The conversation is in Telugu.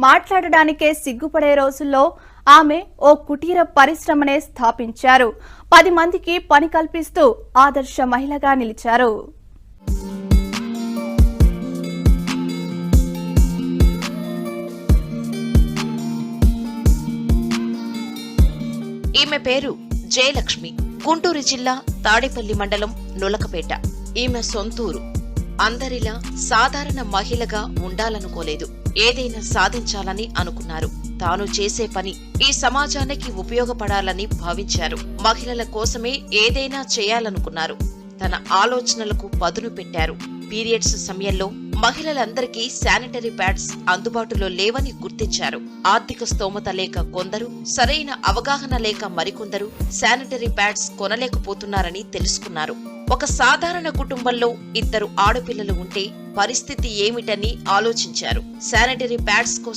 మాట్లాడడానికే సిగ్గుపడే రోజుల్లో ఆమె ఓ కుటీర పరిశ్రమనే స్థాపించారు. 10 మందికి పని కల్పిస్తూ ఆదర్శ మహిళగా నిలిచారు. ఈమె పేరు జయలక్ష్మి. గుంటూరు జిల్లా తాడేపల్లి మండలం నులకపేట ఈమె సొంతూరు. అందరిలా సాధారణ మహిళగా ఉండాలనుకోలేదు. ఏదైనా సాధించాలని అనుకున్నారు. తాను చేసే పని ఈ సమాజానికి ఉపయోగపడాలని భావించారు. మహిళల కోసమే ఏదైనా చేయాలనుకున్నారు. తన ఆలోచనలకు పదును పెట్టారు. పీరియడ్స్ సమయంలో మహిళలందరికీ శానిటరీ ప్యాడ్స్ అందుబాటులో లేవని గుర్తించారు. ఆర్థిక స్తోమత లేక కొందరు, సరైన అవగాహన లేక మరికొందరు శానిటరీ ప్యాడ్స్ కొనలేకపోతున్నారని తెలుసుకున్నారు. ఒక సాధారణ కుటుంబంలో 2 ఆడపిల్లలు ఉంటే పరిస్థితి ఏమిటని ఆలోచించారు. శానిటరీ ప్యాడ్స్ కోసం